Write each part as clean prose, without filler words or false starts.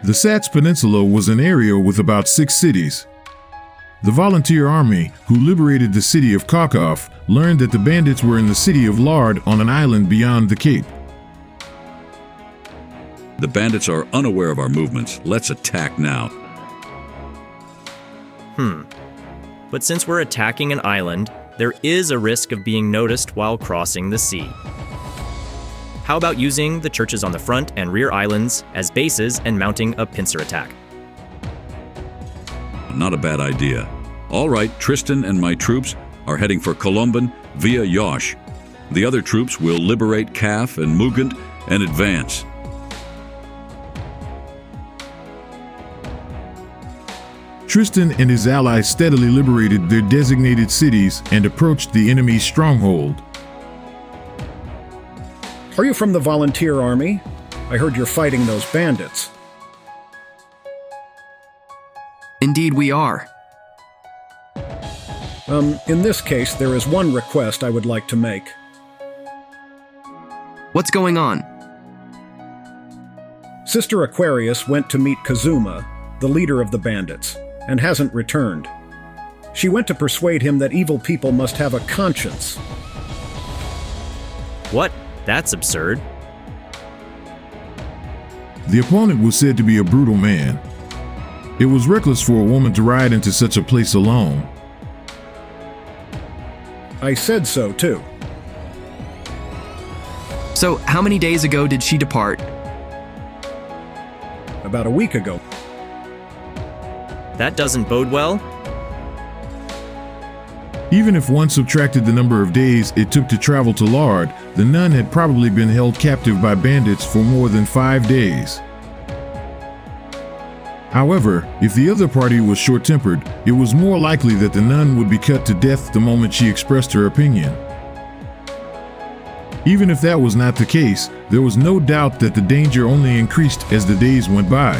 The Sats Peninsula was an area with about 6 cities. The volunteer army, who liberated the city of Kharkov, learned that the bandits were in the city of Lard on an island beyond the cape. The bandits are unaware of our movements. Let's attack now. But since we're attacking an island, there is a risk of being noticed while crossing the sea. How about using the churches on the front and rear islands as bases and mounting a pincer attack? Not a bad idea. All right, Tristan and my troops are heading for Columban via Yosh. The other troops will liberate Kaf and Mugant and advance. Tristan and his allies steadily liberated their designated cities and approached the enemy's stronghold. Are you from the volunteer army? I heard you're fighting those bandits. Indeed we are. In this case, there is one request I would like to make. What's going on? Sister Aquarius went to meet Kazuma, the leader of the bandits, and hasn't returned. She went to persuade him that evil people must have a conscience. What? That's absurd. The opponent was said to be a brutal man. It was reckless for a woman to ride into such a place alone. I said so, too. So, how many days ago did she depart? About a week ago. That doesn't bode well. Even if one subtracted the number of days it took to travel to Lard, the nun had probably been held captive by bandits for more than 5 days. However, if the other party was short-tempered, it was more likely that the nun would be cut to death the moment she expressed her opinion. Even if that was not the case, there was no doubt that the danger only increased as the days went by.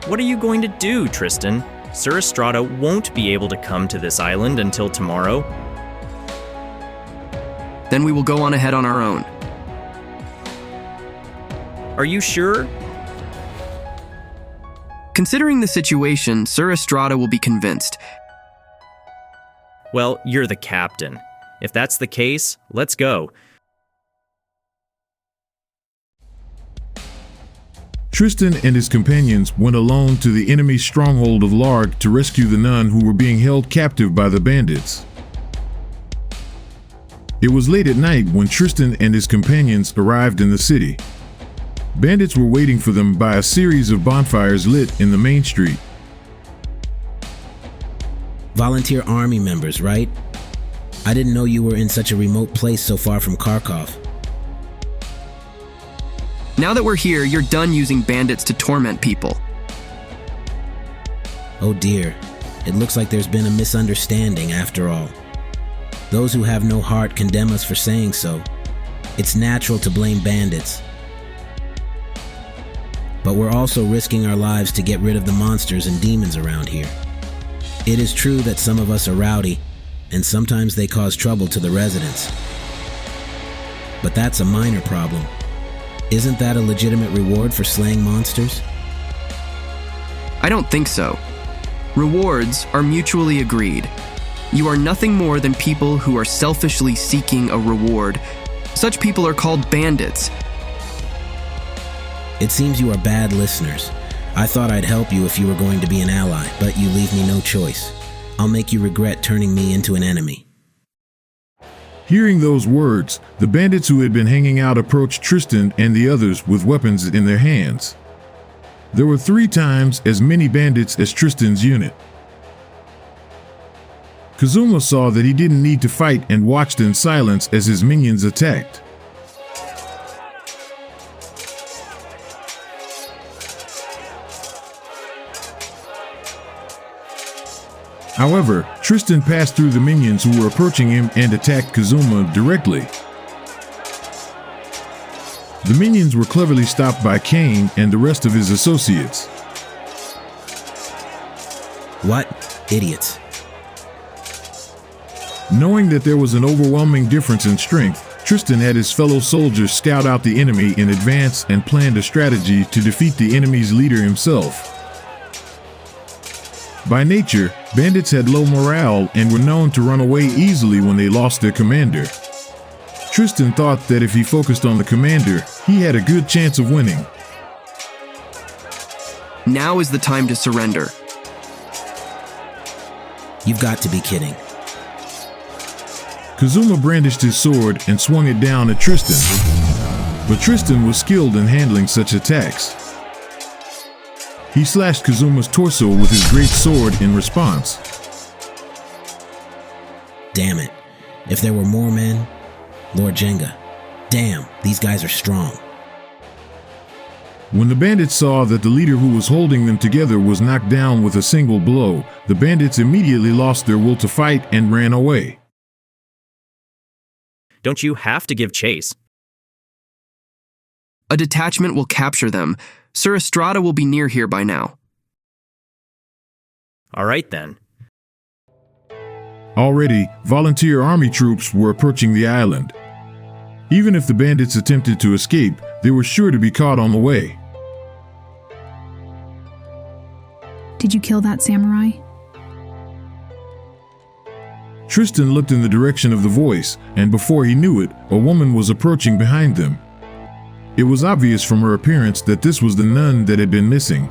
What are you going to do, Tristan? Sir Estrada won't be able to come to this island until tomorrow. Then we will go on ahead on our own. Are you sure? Considering the situation, Sir Estrada will be convinced. Well, you're the captain. If that's the case, let's go. Tristan and his companions went alone to the enemy's stronghold of Lard to rescue the nun who were being held captive by the bandits. It was late at night when Tristan and his companions arrived in the city. Bandits were waiting for them by a series of bonfires lit in the main street. Volunteer army members, right? I didn't know you were in such a remote place so far from Kharkov. Now that we're here, you're done using bandits to torment people. Oh dear, it looks like there's been a misunderstanding after all. Those who have no heart condemn us for saying so. It's natural to blame bandits. But we're also risking our lives to get rid of the monsters and demons around here. It is true that some of us are rowdy, and sometimes they cause trouble to the residents. But that's a minor problem. Isn't that a legitimate reward for slaying monsters? I don't think so. Rewards are mutually agreed. You are nothing more than people who are selfishly seeking a reward. Such people are called bandits. It seems you are bad listeners. I thought I'd help you if you were going to be an ally, but you leave me no choice. I'll make you regret turning me into an enemy. Hearing those words, the bandits who had been hanging out approached Tristan and the others with weapons in their hands. There were 3 times as many bandits as Tristan's unit. Kazuma saw that he didn't need to fight and watched in silence as his minions attacked. However, Tristan passed through the minions who were approaching him and attacked Kazuma directly. The minions were cleverly stopped by Kane and the rest of his associates. What? Idiots. Knowing that there was an overwhelming difference in strength, Tristan had his fellow soldiers scout out the enemy in advance and planned a strategy to defeat the enemy's leader himself. By nature, bandits had low morale and were known to run away easily when they lost their commander. Tristan thought that if he focused on the commander, he had a good chance of winning. Now is the time to surrender. You've got to be kidding. Kazuma brandished his sword and swung it down at Tristan. But Tristan was skilled in handling such attacks. He slashed Kazuma's torso with his great sword in response. Damn it. If there were more men, Lord Jenga. Damn, these guys are strong. When the bandits saw that the leader who was holding them together was knocked down with a single blow, the bandits immediately lost their will to fight and ran away. Don't you have to give chase? A detachment will capture them. Sir Estrada will be near here by now. All right then. Already, volunteer army troops were approaching the island. Even if the bandits attempted to escape, they were sure to be caught on the way. Did you kill that samurai? Tristan looked in the direction of the voice, and before he knew it, a woman was approaching behind them. It was obvious from her appearance that this was the nun that had been missing.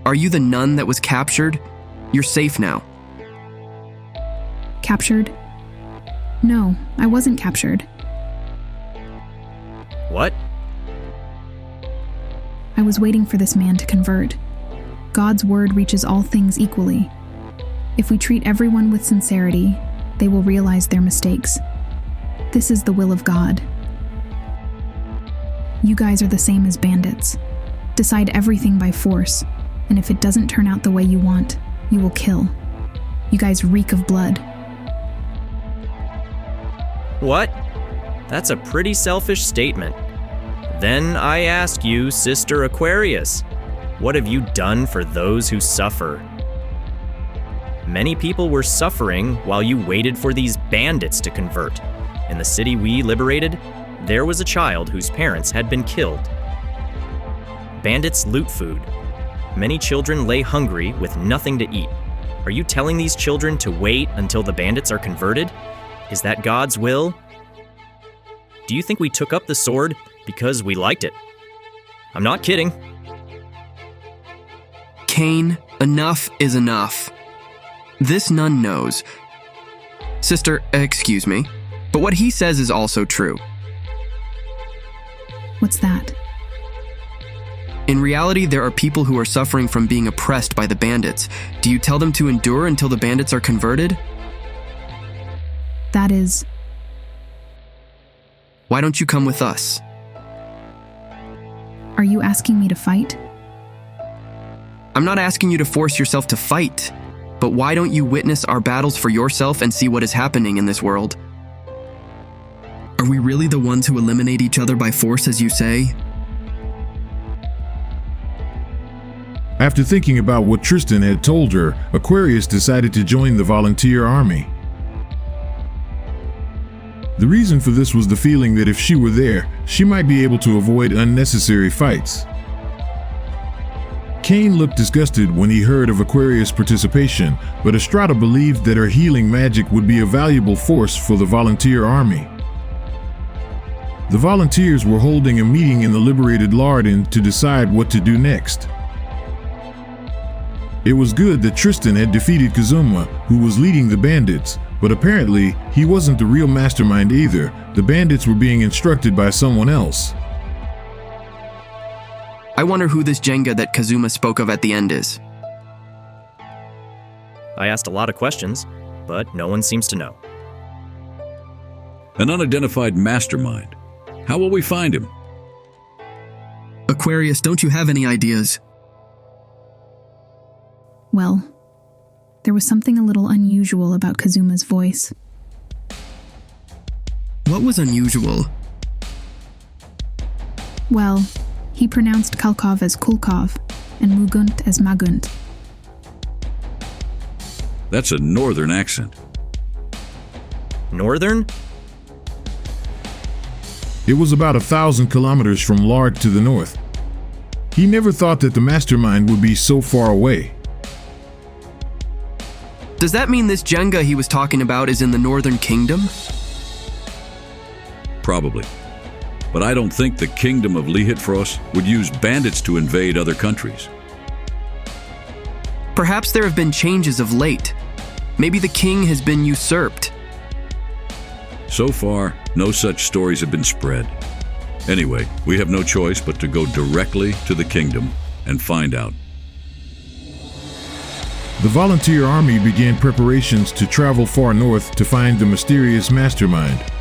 Are you the nun that was captured? You're safe now. Captured? No, I wasn't captured. What? I was waiting for this man to convert. God's word reaches all things equally. If we treat everyone with sincerity, they will realize their mistakes. This is the will of God. You guys are the same as bandits. Decide everything by force, and if it doesn't turn out the way you want, you will kill. You guys reek of blood. What? That's a pretty selfish statement. Then I ask you, Sister Aquarius, what have you done for those who suffer? Many people were suffering while you waited for these bandits to convert. In the city we liberated, there was a child whose parents had been killed. Bandits loot food. Many children lay hungry with nothing to eat. Are you telling these children to wait until the bandits are converted? Is that God's will? Do you think we took up the sword because we liked it? I'm not kidding. Cain, enough is enough. This nun knows. Sister, excuse me, but what he says is also true. What's that? In reality, there are people who are suffering from being oppressed by the bandits. Do you tell them to endure until the bandits are converted? That is... Why don't you come with us? Are you asking me to fight? I'm not asking you to force yourself to fight, but why don't you witness our battles for yourself and see what is happening in this world? Are we really the ones who eliminate each other by force, as you say? After thinking about what Tristan had told her, Aquarius decided to join the volunteer army. The reason for this was the feeling that if she were there, she might be able to avoid unnecessary fights. Cain looked disgusted when he heard of Aquarius' participation, but Estrada believed that her healing magic would be a valuable force for the volunteer army. The volunteers were holding a meeting in the liberated Lardin to decide what to do next. It was good that Tristan had defeated Kazuma, who was leading the bandits, but apparently he wasn't the real mastermind either. The bandits were being instructed by someone else. I wonder who this Jenga that Kazuma spoke of at the end is. I asked a lot of questions, but no one seems to know. An unidentified mastermind. How will we find him? Aquarius, don't you have any ideas? Well, there was something a little unusual about Kazuma's voice. What was unusual? Well, he pronounced Kalkov as Kulkov and Mugunt as Magunt. That's a northern accent. Northern? It was about 1,000 kilometers from Lard to the north. He never thought that the mastermind would be so far away. Does that mean this Jenga he was talking about is in the Northern Kingdom? Probably. But I don't think the kingdom of Lihitfros would use bandits to invade other countries. Perhaps there have been changes of late. Maybe the king has been usurped. So far, no such stories have been spread. Anyway, we have no choice but to go directly to the kingdom and find out. The volunteer army began preparations to travel far north to find the mysterious mastermind.